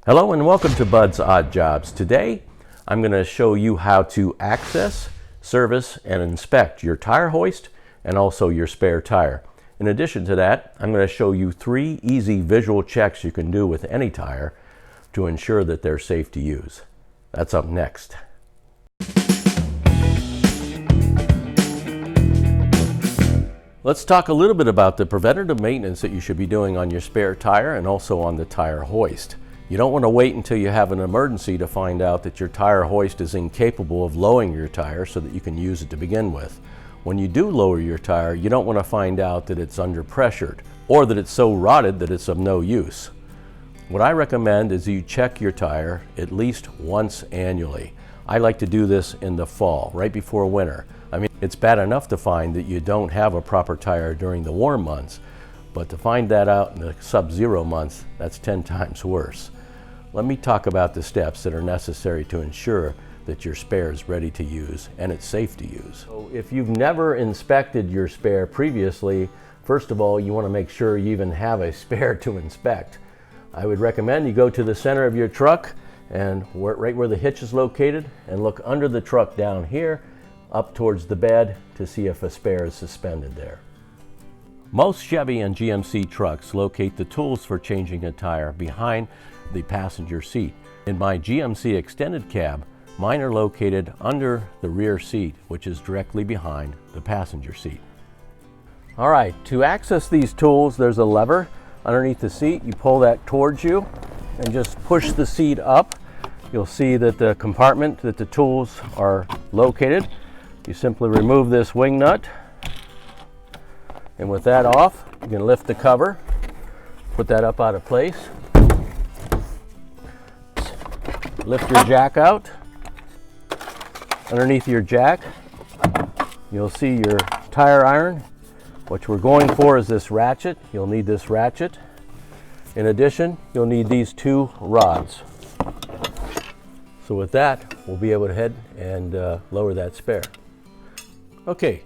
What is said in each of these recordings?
Hello and welcome to Bud's Odd Jobs. Today I'm going to show you how to access, service, and inspect your tire hoist and also your spare tire. In addition to that, I'm going to show you 3 easy visual checks you can do with any tire to ensure that they're safe to use. That's up next. Let's talk a little bit about the preventative maintenance that you should be doing on your spare tire and also on the tire hoist. You don't want to wait until you have an emergency to find out that your tire hoist is incapable of lowering your tire so that you can use it to begin with. When you do lower your tire, you don't want to find out that it's under pressured or that it's so rotted that it's of no use. What I recommend is you check your tire at least once annually. I like to do this in the fall, right before winter. I mean, it's bad enough to find that you don't have a proper tire during the warm months, but to find that out in the sub-zero months, that's 10 times worse. Let me talk about the steps that are necessary to ensure that your spare is ready to use and it's safe to use. So if you've never inspected your spare previously, first of all, you want to make sure you even have a spare to inspect. I would recommend you go to the center of your truck and right where the hitch is located and look under the truck down here up towards the bed to see if a spare is suspended there. Most Chevy and GMC trucks locate the tools for changing a tire behind the passenger seat. In my GMC extended cab, mine are located under the rear seat, which is directly behind the passenger seat. All right, to access these tools, there's a lever underneath the seat. You pull that towards you and just push the seat up. You'll see that the compartment that the tools are located. You simply remove this wing nut, and with that off, you can lift the cover, put that up out of place. Lift your jack out. Underneath your jack, you'll see your tire iron. What we're going for is this ratchet. You'll need this ratchet. In addition, you'll need these 2 rods. So with that, we'll be able to head and lower that spare. Okay,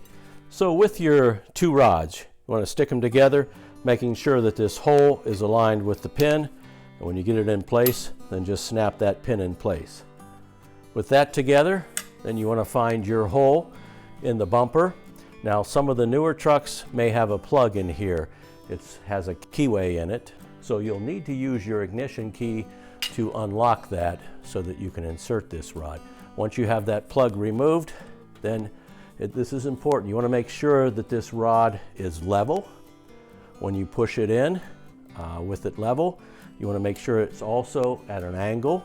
so with your 2 rods, you want to stick them together, making sure that this hole is aligned with the pin. And when you get it in place, then just snap that pin in place. With that together, then you want to find your hole in the bumper. Now, some of the newer trucks may have a plug in here. It has a keyway in it, so you'll need to use your ignition key to unlock that so that you can insert this rod. Once you have that plug removed, then this is important. You want to make sure that this rod is level. When you push it in with it level, you want to make sure it's also at an angle.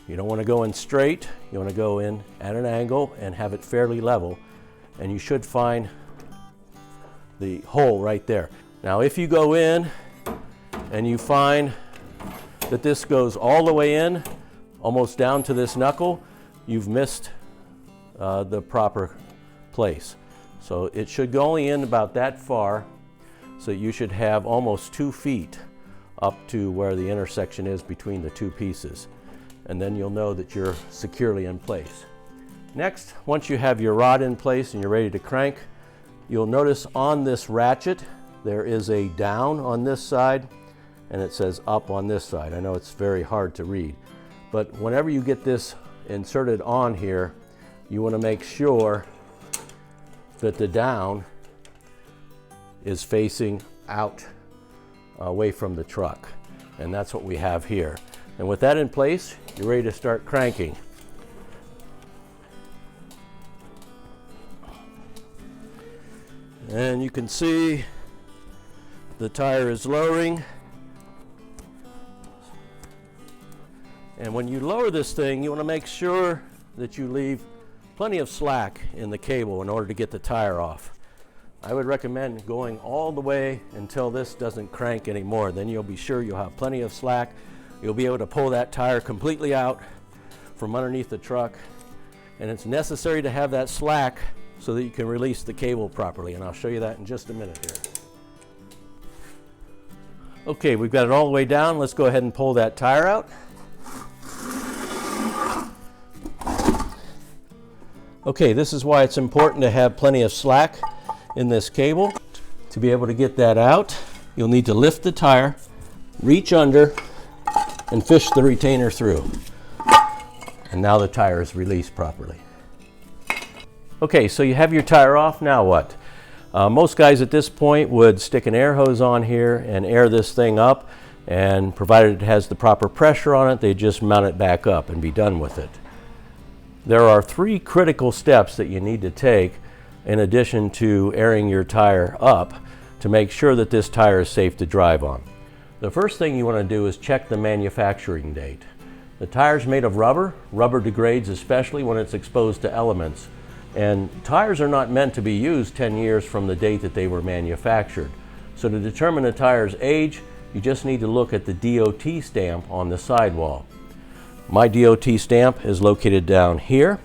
You don't want to go in straight. You want to go in at an angle and have it fairly level. And you should find the hole right there. Now, if you go in and you find that this goes all the way in, almost down to this knuckle, you've missed the proper place. So it should go only in about that far, so you should have almost 2 feet up to where the intersection is between the 2 pieces. And then you'll know that you're securely in place. Next, once you have your rod in place and you're ready to crank, you'll notice on this ratchet there is a down on this side and it says up on this side. I know it's very hard to read, but whenever you get this inserted on here, you want to make sure that the down is facing out away from the truck, and that's what we have here. And with that in place, you're ready to start cranking. And you can see the tire is lowering. And when you lower this thing, you want to make sure that you leave plenty of slack in the cable in order to get the tire off. I would recommend going all the way until this doesn't crank anymore. Then you'll be sure you'll have plenty of slack. You'll be able to pull that tire completely out from underneath the truck. And it's necessary to have that slack so that you can release the cable properly. And I'll show you that in just a minute here. Okay, we've got it all the way down. Let's go ahead and pull that tire out. Okay, this is why it's important to have plenty of slack in this cable. To be able to get that out, you'll need to lift the tire, reach under, and fish the retainer through. And now the tire is released properly. Okay, so you have your tire off, now what? Most guys at this point would stick an air hose on here and air this thing up, and provided it has the proper pressure on it, they just mount it back up and be done with it. There are 3 critical steps that you need to take in addition to airing your tire up to make sure that this tire is safe to drive on. The first thing you want to do is check the manufacturing date. The tire is made of rubber. Rubber degrades, especially when it's exposed to elements. And tires are not meant to be used 10 years from the date that they were manufactured. So to determine a tire's age, you just need to look at the DOT stamp on the sidewall. My DOT stamp is located down here.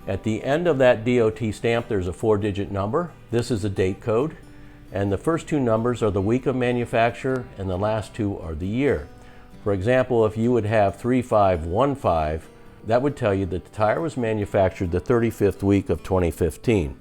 At the end of that DOT stamp, there's a 4-digit number. This is a date code. And the first 2 numbers are the week of manufacture, and the last 2 are the year. For example, if you would have 3515, that would tell you that the tire was manufactured the 35th week of 2015.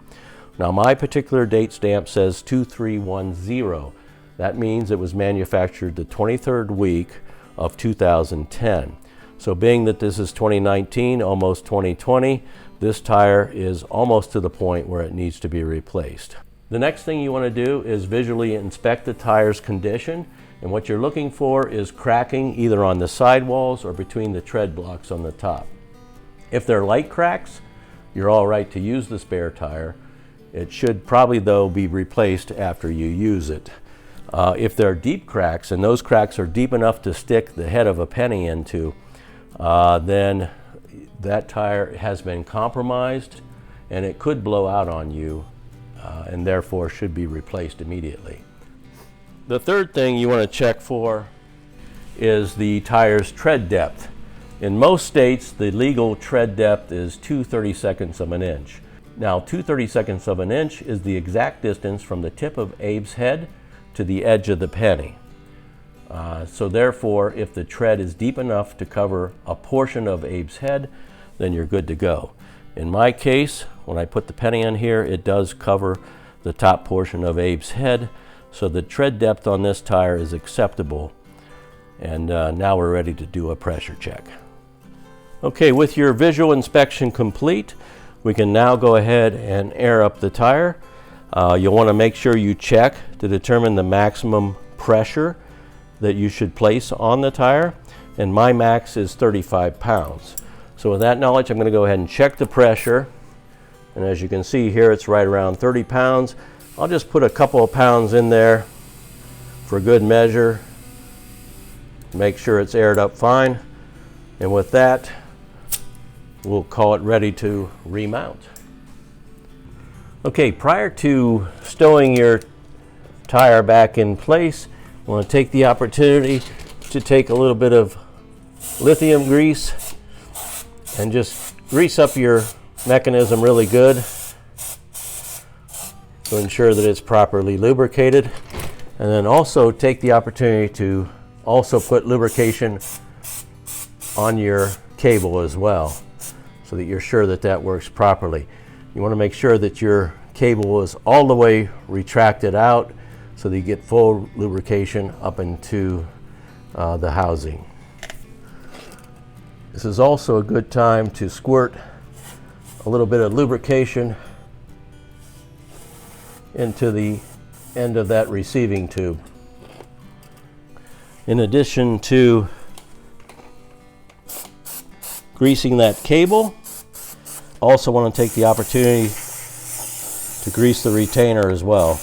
Now my particular date stamp says 2310. That means it was manufactured the 23rd week of 2010. So being that this is 2019, almost 2020, this tire is almost to the point where it needs to be replaced. The next thing you want to do is visually inspect the tire's condition, and what you're looking for is cracking either on the sidewalls or between the tread blocks on the top. If they're light cracks, you're all right to use the spare tire. It should probably, though, be replaced after you use it. If they're deep cracks, and those cracks are deep enough to stick the head of a penny into, then that tire has been compromised and it could blow out on you, and therefore should be replaced immediately. The third thing you want to check for is the tire's tread depth. In most states, the legal tread depth is 2/32 of an inch. Now, 2/32 of an inch is the exact distance from the tip of Abe's head to the edge of the penny. So therefore, if the tread is deep enough to cover a portion of Abe's head, then you're good to go. In my case, when I put the penny in here, it does cover the top portion of Abe's head, so the tread depth on this tire is acceptable. And now we're ready to do a pressure check. Okay, with your visual inspection complete, we can now go ahead and air up the tire. You'll want to make sure you check to determine the maximum pressure that you should place on the tire, and my max is 35 pounds. So with that knowledge, I'm going to go ahead and check the pressure, and as you can see here, it's right around 30 pounds. I'll just put a couple of pounds in there for good measure, make sure it's aired up fine, and with that, we'll call it ready to remount. Okay, prior to stowing your tire back in place, I want to take the opportunity to take a little bit of lithium grease and just grease up your mechanism really good to ensure that it's properly lubricated. And then also take the opportunity to also put lubrication on your cable as well, so that you're sure that that works properly. You want to make sure that your cable is all the way retracted out so that you get full lubrication up into the housing. This is also a good time to squirt a little bit of lubrication into the end of that receiving tube. In addition to greasing that cable, also want to take the opportunity to grease the retainer as well.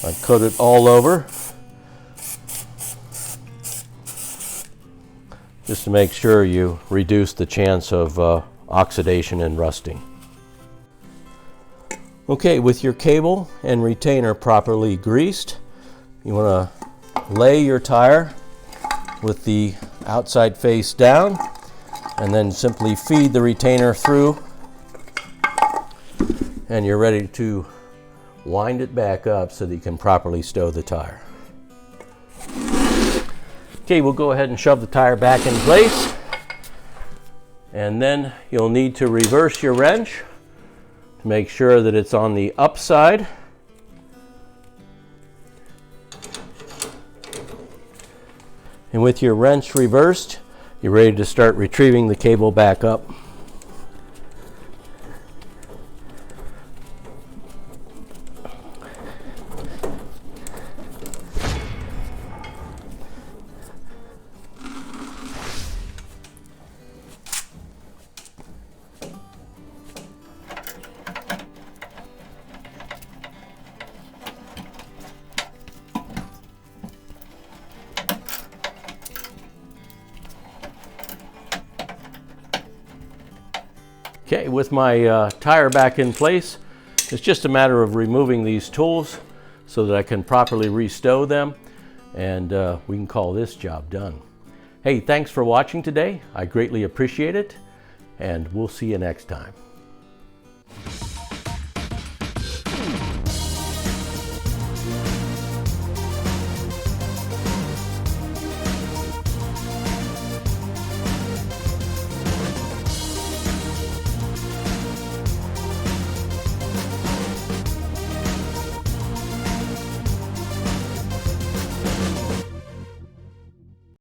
I coat it all over just to make sure you reduce the chance of oxidation and rusting. Okay, with your cable and retainer properly greased, you want to lay your tire with the outside face down and then simply feed the retainer through, and you're ready to wind it back up so that you can properly stow the tire. Okay, we'll go ahead and shove the tire back in place, and then you'll need to reverse your wrench to make sure that it's on the up side. And with your wrench reversed, you're ready to start retrieving the cable back up. Okay, with my tire back in place, it's just a matter of removing these tools so that I can properly restow them, and we can call this job done. Hey, thanks for watching today. I greatly appreciate it, and we'll see you next time.